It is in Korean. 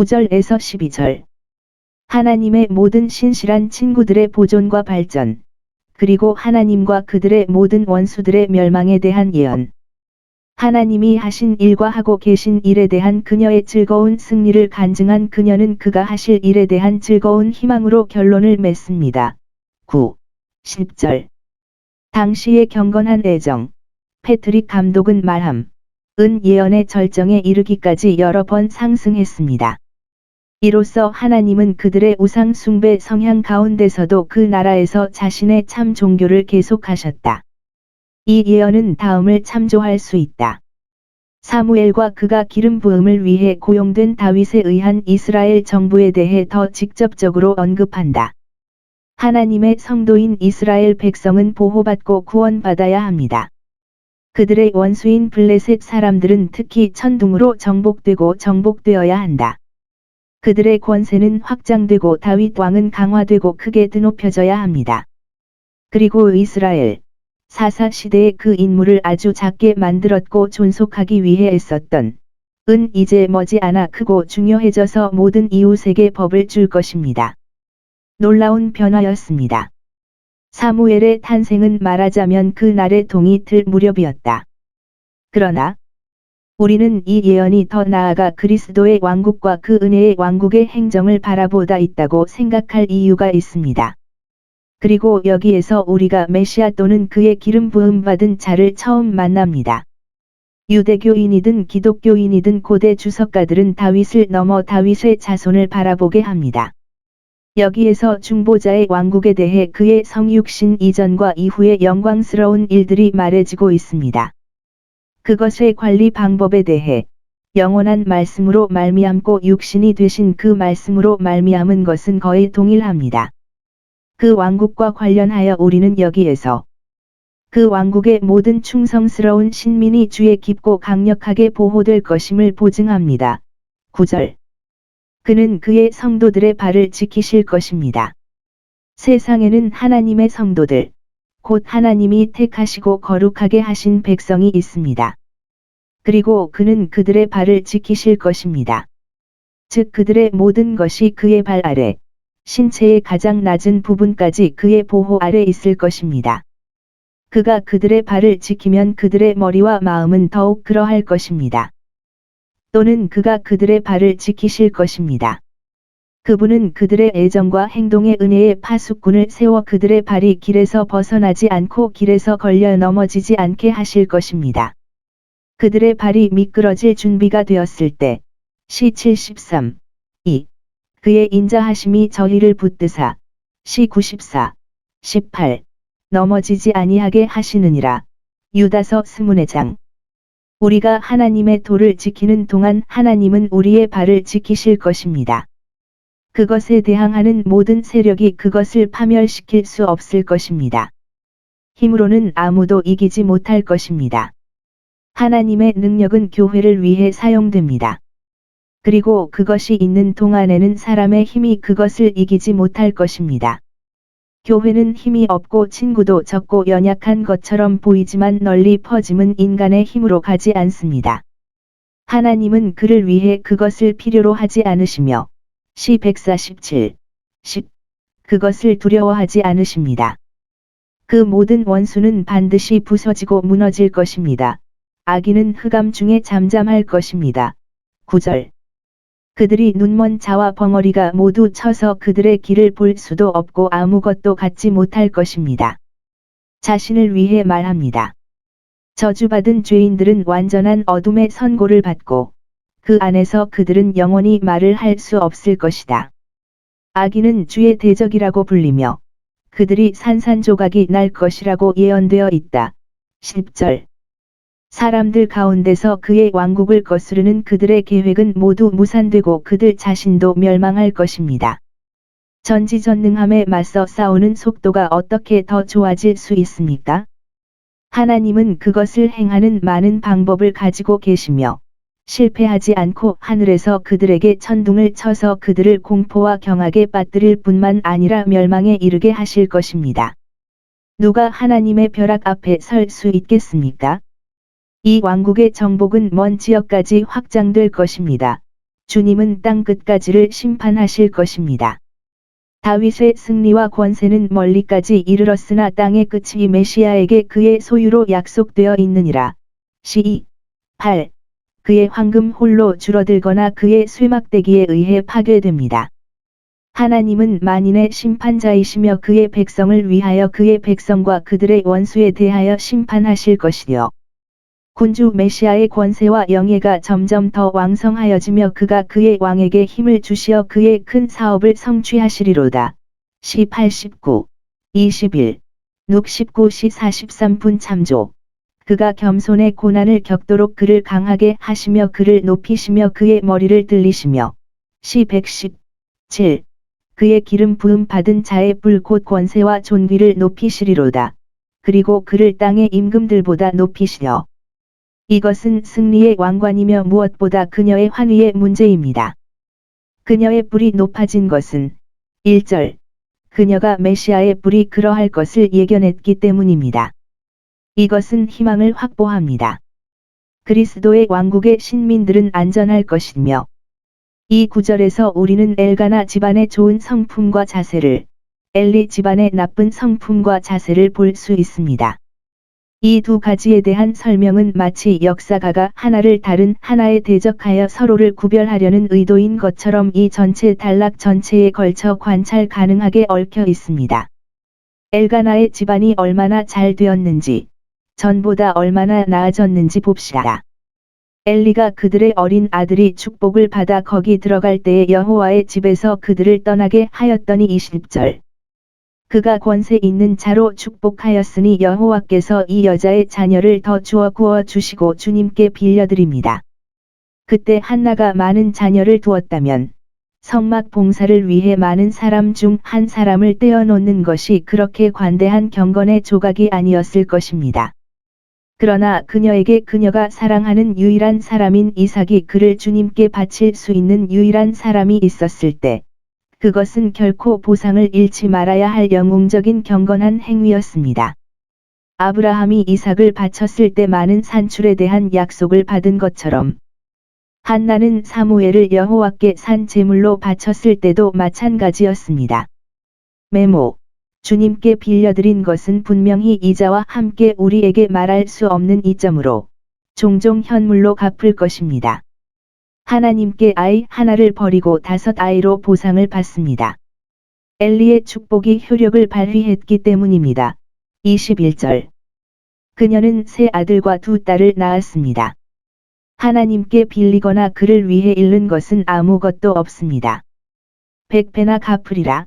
9절에서 12절. 하나님의 모든 신실한 친구들의 보존과 발전, 그리고 하나님과 그들의 모든 원수들의 멸망에 대한 예언. 하나님이 하신 일과 하고 계신 일에 대한 그녀의 즐거운 승리를 간증한 그녀는 그가 하실 일에 대한 즐거운 희망으로 결론을 맺습니다. 9, 10절. 당시의 경건한 애정. 패트릭 감독은 말함. 은 예언의 절정에 이르기까지 여러 번 상승했습니다. 이로써 하나님은 그들의 우상 숭배 성향 가운데서도 그 나라에서 자신의 참 종교를 계속하셨다. 이 예언은 다음을 참조할 수 있다. 사무엘과 그가 기름 부음을 위해 고용된 다윗에 의한 이스라엘 정부에 대해 더 직접적으로 언급한다. 하나님의 성도인 이스라엘 백성은 보호받고 구원받아야 합니다. 그들의 원수인 블레셋 사람들은 특히 천둥으로 정복되어야 한다. 그들의 권세는 확장되고 다윗 왕은 강화되고 크게 드높여져야 합니다. 그리고 이스라엘 사사 시대의 그 인물을 아주 작게 만들었고 존속하기 위해 애썼던 은 이제 머지않아 크고 중요해져서 모든 이웃에게 법을 줄 것입니다. 놀라운 변화였습니다. 사무엘의 탄생은 말하자면 그 날의 동이 틀 무렵이었다. 그러나 우리는 이 예언이 더 나아가 그리스도의 왕국과 그 은혜의 왕국의 행정을 바라보다 있다고 생각할 이유가 있습니다. 그리고 여기에서 우리가 메시아 또는 그의 기름 부음 받은 자를 처음 만납니다. 유대교인이든 기독교인이든 고대 주석가들은 다윗을 넘어 다윗의 자손을 바라보게 합니다. 여기에서 중보자의 왕국에 대해 그의 성육신 이전과 이후의 영광스러운 일들이 말해지고 있습니다. 그것의 관리 방법에 대해 영원한 말씀으로 말미암고 육신이 되신 그 말씀으로 말미암은 것은 거의 동일합니다. 그 왕국과 관련하여 우리는 여기에서 그 왕국의 모든 충성스러운 신민이 주의 깊고 강력하게 보호될 것임을 보증합니다. 9절. 그는 그의 성도들의 발을 지키실 것입니다. 세상에는 하나님의 성도들, 곧 하나님이 택하시고 거룩하게 하신 백성이 있습니다. 그리고 그는 그들의 발을 지키실 것입니다. 즉 그들의 모든 것이 그의 발 아래, 신체의 가장 낮은 부분까지 그의 보호 아래 있을 것입니다. 그가 그들의 발을 지키면 그들의 머리와 마음은 더욱 그러할 것입니다. 또는 그가 그들의 발을 지키실 것입니다. 그분은 그들의 애정과 행동의 은혜의 파수꾼을 세워 그들의 발이 길에서 벗어나지 않고 길에서 걸려 넘어지지 않게 하실 것입니다. 그들의 발이 미끄러질 준비가 되었을 때, 시 73, 2. 그의 인자하심이 저희를 붙드사, 시 94, 18. 넘어지지 아니하게 하시느니라. 유다서 스문의 장. 우리가 하나님의 도를 지키는 동안 하나님은 우리의 발을 지키실 것입니다. 그것에 대항하는 모든 세력이 그것을 파멸시킬 수 없을 것입니다. 힘으로는 아무도 이기지 못할 것입니다. 하나님의 능력은 교회를 위해 사용됩니다. 그리고 그것이 있는 동안에는 사람의 힘이 그것을 이기지 못할 것입니다. 교회는 힘이 없고 친구도 적고 연약한 것처럼 보이지만 널리 퍼짐은 인간의 힘으로 가지 않습니다. 하나님은 그를 위해 그것을 필요로 하지 않으시며, 시 147, 10. 그것을 두려워하지 않으십니다. 그 모든 원수는 반드시 부서지고 무너질 것입니다. 악인은 흑암 중에 잠잠할 것입니다. 9절. 그들이 눈먼 자와 벙어리가 모두 쳐서 그들의 길을 볼 수도 없고 아무것도 갖지 못할 것입니다. 자신을 위해 말합니다. 저주받은 죄인들은 완전한 어둠의 선고를 받고 그 안에서 그들은 영원히 말을 할 수 없을 것이다. 악인은 주의 대적이라고 불리며 그들이 산산조각이 날 것이라고 예언되어 있다. 10절. 사람들 가운데서 그의 왕국을 거스르는 그들의 계획은 모두 무산되고 그들 자신도 멸망할 것입니다. 전지전능함에 맞서 싸우는 속도가 어떻게 더 좋아질 수 있습니까? 하나님은 그것을 행하는 많은 방법을 가지고 계시며 실패하지 않고 하늘에서 그들에게 천둥을 쳐서 그들을 공포와 경악에 빠뜨릴 뿐만 아니라 멸망에 이르게 하실 것입니다. 누가 하나님의 벼락 앞에 설 수 있겠습니까? 이 왕국의 정복은 먼 지역까지 확장될 것입니다. 주님은 땅 끝까지를 심판하실 것입니다. 다윗의 승리와 권세는 멀리까지 이르렀으나 땅의 끝이 메시아에게 그의 소유로 약속되어 있느니라. 8. 그의 황금 홀로 줄어들거나 그의 쇠막대기에 의해 파괴됩니다. 하나님은 만인의 심판자이시며 그의 백성을 위하여 그의 백성과 그들의 원수에 대하여 심판하실 것이요. 군주 메시아의 권세와 영예가 점점 더 왕성하여지며 그가 그의 왕에게 힘을 주시어 그의 큰 사업을 성취하시리로다. 시 89, 21, 눅 19시 43분 참조. 그가 겸손의 고난을 겪도록 그를 강하게 하시며 그를 높이시며 그의 머리를 들리시며. 시 117. 그의 기름 부음 받은 자의 뿔 곧 권세와 존귀를 높이시리로다. 그리고 그를 땅의 임금들보다 높이시려. 이것은 승리의 왕관이며 무엇보다 그녀의 환희의 문제입니다. 그녀의 뿔이 높아진 것은 1절. 그녀가 메시아의 뿔이 그러할 것을 예견했기 때문입니다. 이것은 희망을 확보합니다. 그리스도의 왕국의 신민들은 안전할 것이며 이 구절에서 우리는 엘가나 집안의 좋은 성품과 자세를, 엘리 집안의 나쁜 성품과 자세를 볼 수 있습니다. 이 두 가지에 대한 설명은 마치 역사가가 하나를 다른 하나에 대적하여 서로를 구별하려는 의도인 것처럼 이 전체 단락 전체에 걸쳐 관찰 가능하게 얽혀 있습니다. 엘가나의 집안이 얼마나 잘 되었는지, 전보다 얼마나 나아졌는지 봅시다. 엘리가 그들의 어린 아들이 축복을 받아 거기 들어갈 때에 여호와의 집에서 그들을 떠나게 하였더니 20절. 그가 권세 있는 자로 축복하였으니 여호와께서 이 여자의 자녀를 더 주어 구워 주시고 주님께 빌려드립니다. 그때 한나가 많은 자녀를 두었다면 성막 봉사를 위해 많은 사람 중 한 사람을 떼어놓는 것이 그렇게 관대한 경건의 조각이 아니었을 것입니다. 그러나 그녀에게 그녀가 사랑하는 유일한 사람인 이삭이 그를 주님께 바칠 수 있는 유일한 사람이 있었을 때 그것은 결코 보상을 잃지 말아야 할 영웅적인 경건한 행위였습니다. 아브라함이 이삭을 바쳤을 때 많은 산출에 대한 약속을 받은 것처럼 한나는 사무엘을 여호와께 산 제물로 바쳤을 때도 마찬가지였습니다. 메모. 주님께 빌려드린 것은 분명히 이자와 함께 우리에게 말할 수 없는 이점으로 종종 현물로 갚을 것입니다. 하나님께 아이 하나를 버리고 5아이로 보상을 받습니다. 엘리의 축복이 효력을 발휘했기 때문입니다. 21절. 그녀는 3아들과 2딸을 낳았습니다. 하나님께 빌리거나 그를 위해 잃는 것은 아무것도 없습니다. 100배나 갚으리라.